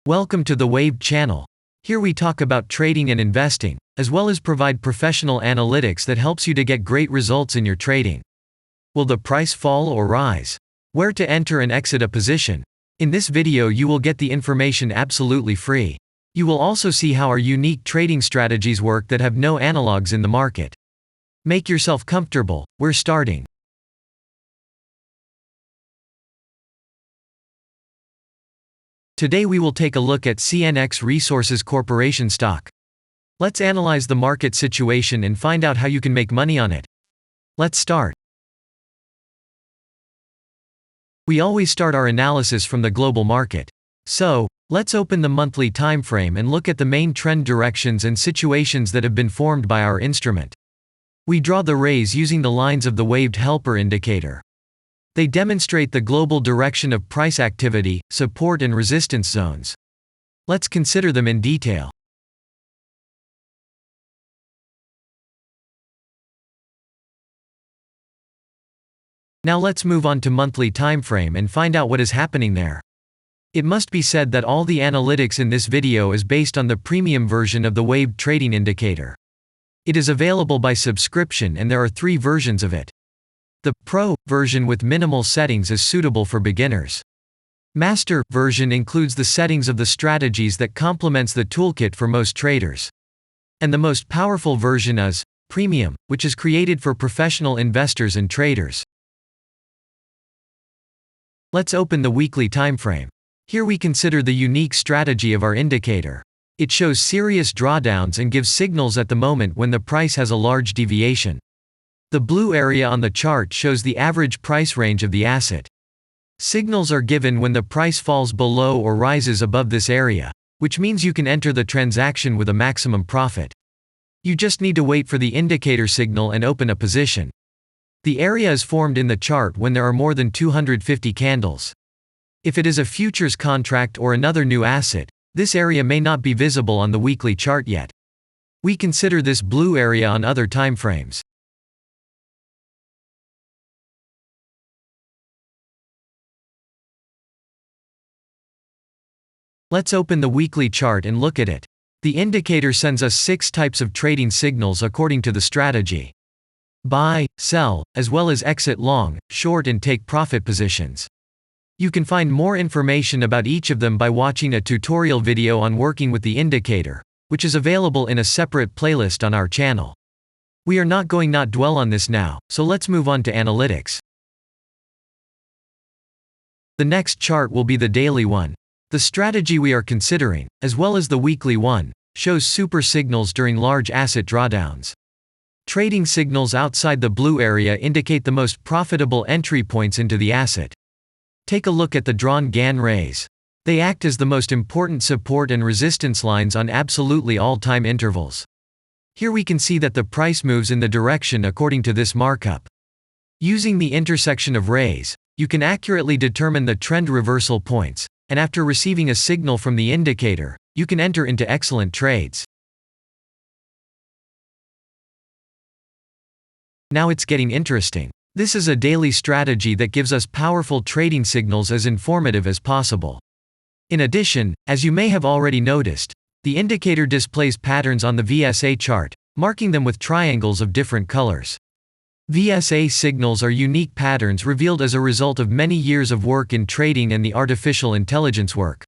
Welcome to the Waved channel. Here we talk about trading and investing, as well as provide professional analytics that helps you to get great results in your trading. Will the price fall or rise? Where to enter and exit a position? In this video you will get the information absolutely free. You will also see how our unique trading strategies work that have no analogs in the market. Make yourself comfortable, we're starting. Today we will take a look at CNX Resources Corporation stock. Let's analyze the market situation and find out how you can make money on it. Let's start. We always start our analysis from the global market. So, let's open the monthly time frame and look at the main trend directions and situations that have been formed by our instrument. We draw the rays using the lines of the waved helper indicator. They demonstrate the global direction of price activity, support and resistance zones. Let's consider them in detail. Now let's move on to monthly time frame and find out what is happening there. It must be said that all the analytics in this video is based on the premium version of the waved trading indicator. It is available by subscription and there are 3 versions of it. The Pro version with minimal settings is suitable for beginners. Master version includes the settings of the strategies that complements the toolkit for most traders. And the most powerful version is Premium, which is created for professional investors and traders. Let's open the weekly time frame. Here we consider the unique strategy of our indicator. It shows serious drawdowns and gives signals at the moment when the price has a large deviation. The blue area on the chart shows the average price range of the asset. Signals are given when the price falls below or rises above this area, which means you can enter the transaction with a maximum profit. You just need to wait for the indicator signal and open a position. The area is formed in the chart when there are more than 250 candles. If it is a futures contract or another new asset, this area may not be visible on the weekly chart yet. We consider this blue area on other time frames. Let's open the weekly chart and look at it. The indicator sends us 6 types of trading signals according to the strategy. Buy, sell, as well as exit long, short and take profit positions. You can find more information about each of them by watching a tutorial video on working with the indicator, which is available in a separate playlist on our channel. We are not going to dwell on this now, so let's move on to analytics. The next chart will be the daily one. The strategy we are considering, as well as the weekly one, shows super signals during large asset drawdowns. Trading signals outside the blue area indicate the most profitable entry points into the asset. Take a look at the drawn Gann rays. They act as the most important support and resistance lines on absolutely all time intervals. Here we can see that the price moves in the direction according to this markup. Using the intersection of rays, you can accurately determine the trend reversal points, and after receiving a signal from the indicator, you can enter into excellent trades. Now it's getting interesting. This is a daily strategy that gives us powerful trading signals as informative as possible. In addition, as you may have already noticed, the indicator displays patterns on the VSA chart, marking them with triangles of different colors. VSA signals are unique patterns revealed as a result of many years of work in trading and the artificial intelligence work.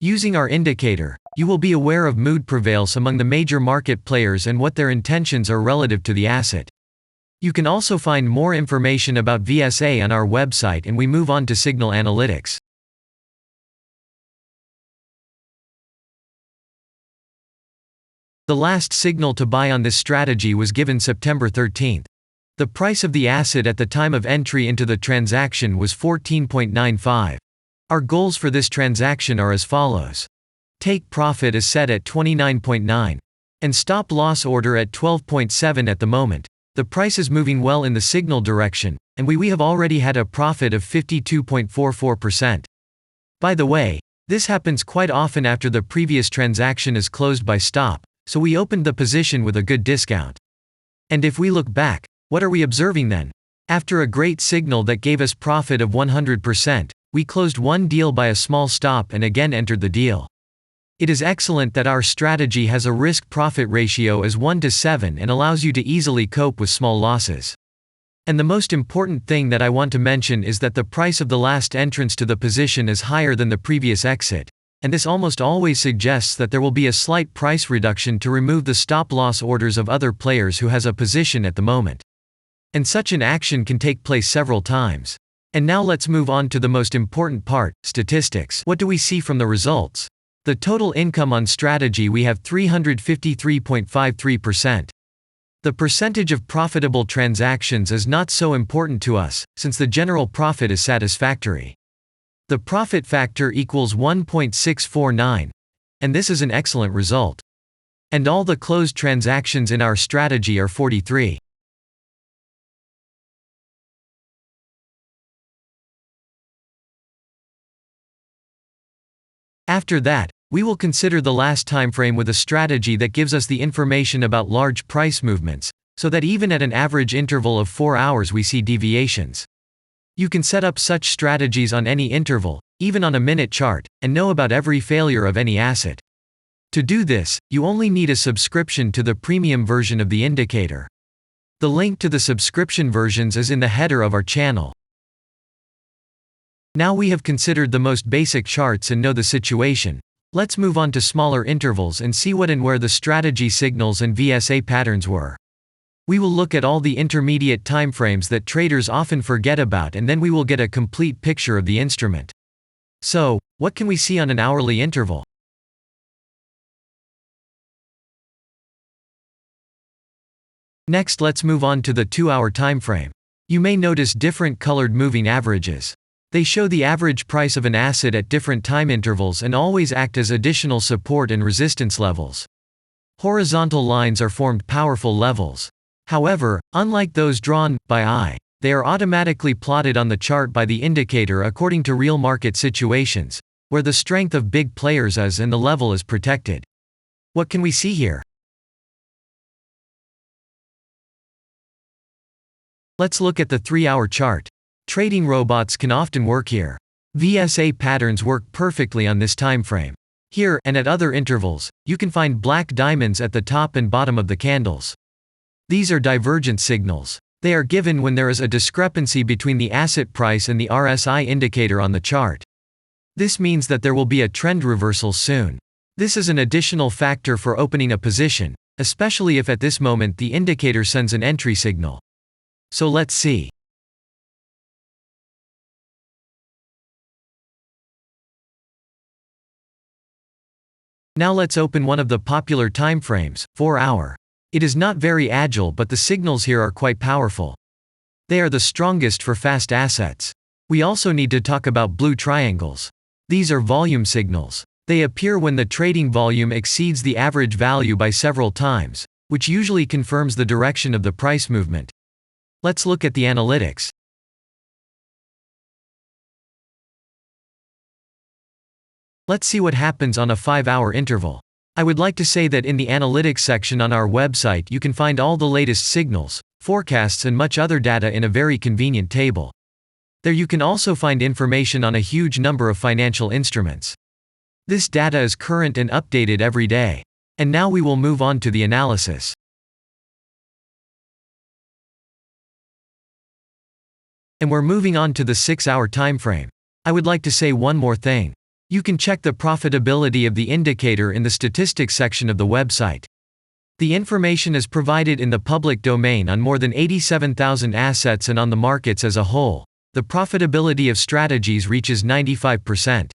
Using our indicator, you will be aware of mood prevails among the major market players and what their intentions are relative to the asset. You can also find more information about VSA on our website, and we move on to signal analytics. The last signal to buy on this strategy was given September 13th. The price of the asset at the time of entry into the transaction was 14.95. Our goals for this transaction are as follows. Take profit is set at 29.9. And stop loss order at 12.7 at the moment. The price is moving well in the signal direction, and we have already had a profit of 52.44%. By the way, this happens quite often after the previous transaction is closed by stop, so we opened the position with a good discount. And if we look back, what are we observing then? After a great signal that gave us profit of 100%, we closed one deal by a small stop and again entered the deal. It is excellent that our strategy has a risk-profit ratio as 1 to 7 and allows you to easily cope with small losses. And the most important thing that I want to mention is that the price of the last entrance to the position is higher than the previous exit, and this almost always suggests that there will be a slight price reduction to remove the stop-loss orders of other players who has a position at the moment. And such an action can take place several times. And now let's move on to the most important part, statistics. What do we see from the results? The total income on strategy, we have 353.53%. The percentage of profitable transactions is not so important to us, since the general profit is satisfactory. The profit factor equals 1.649, and this is an excellent result. And all the closed transactions in our strategy are 43. After that, we will consider the last time frame with a strategy that gives us the information about large price movements, so that even at an average interval of 4 hours we see deviations. You can set up such strategies on any interval, even on a minute chart, and know about every failure of any asset. To do this, you only need a subscription to the premium version of the indicator. The link to the subscription versions is in the header of our channel. Now we have considered the most basic charts and know the situation. Let's move on to smaller intervals and see what and where the strategy signals and VSA patterns were. We will look at all the intermediate timeframes that traders often forget about, and then we will get a complete picture of the instrument. So, what can we see on an hourly interval? Next, let's move on to the 2-hour timeframe. You may notice different colored moving averages. They show the average price of an asset at different time intervals and always act as additional support and resistance levels. Horizontal lines are formed powerful levels. However, unlike those drawn by eye, they are automatically plotted on the chart by the indicator according to real market situations, where the strength of big players is and the level is protected. What can we see here? Let's look at the 3-hour chart. Trading robots can often work here. VSA patterns work perfectly on this time frame. Here, and at other intervals, you can find black diamonds at the top and bottom of the candles. These are divergent signals. They are given when there is a discrepancy between the asset price and the RSI indicator on the chart. This means that there will be a trend reversal soon. This is an additional factor for opening a position, especially if at this moment the indicator sends an entry signal. So let's see. Now let's open one of the popular timeframes, 4-hour. It is not very agile, but the signals here are quite powerful. They are the strongest for fast assets. We also need to talk about blue triangles. These are volume signals. They appear when the trading volume exceeds the average value by several times, which usually confirms the direction of the price movement. Let's look at the analytics. Let's see what happens on a 5-hour interval. I would like to say that in the analytics section on our website you can find all the latest signals, forecasts and much other data in a very convenient table. There you can also find information on a huge number of financial instruments. This data is current and updated every day. And now we will move on to the analysis. And we're moving on to the 6-hour timeframe. I would like to say one more thing. You can check the profitability of the indicator in the statistics section of the website. The information is provided in the public domain on more than 87,000 assets, and on the markets as a whole, the profitability of strategies reaches 95%.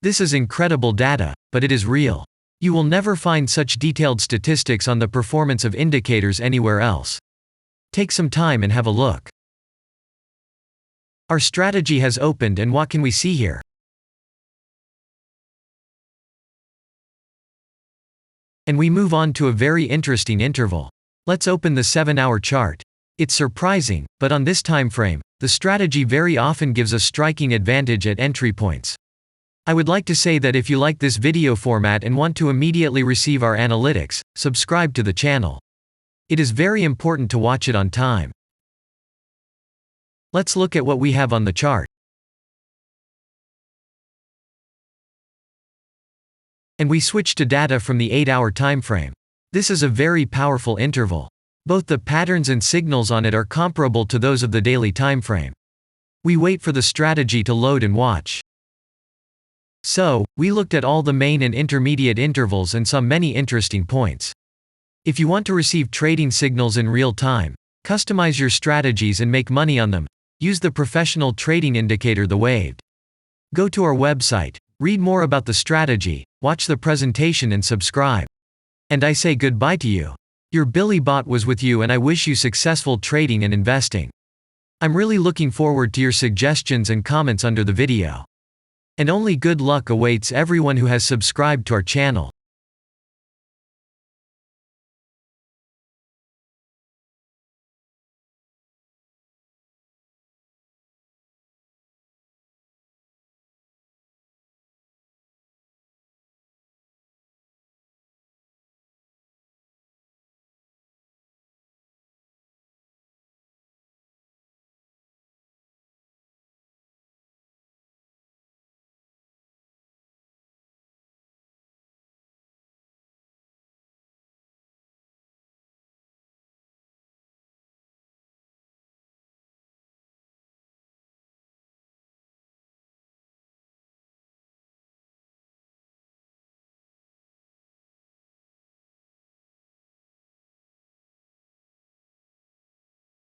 This is incredible data, but it is real. You will never find such detailed statistics on the performance of indicators anywhere else. Take some time and have a look. Our strategy has opened, and what can we see here? And we move on to a very interesting interval. Let's open the 7-hour chart. It's surprising, but on this time frame, the strategy very often gives a striking advantage at entry points. I would like to say that if you like this video format and want to immediately receive our analytics, subscribe to the channel. It is very important to watch it on time. Let's look at what we have on the chart. And we switched to data from the 8-hour time frame. This is a very powerful interval. Both the patterns and signals on it are comparable to those of the daily time frame. We wait for the strategy to load and watch. So, we looked at all the main and intermediate intervals and saw many interesting points. If you want to receive trading signals in real time, customize your strategies and make money on them, use the professional trading indicator The Waved. Go to our website, read more about the strategy, watch the presentation and subscribe. And I say goodbye to you. Your Billy Bot was with you and I wish you successful trading and investing. I'm really looking forward to your suggestions and comments under the video. And only good luck awaits everyone who has subscribed to our channel.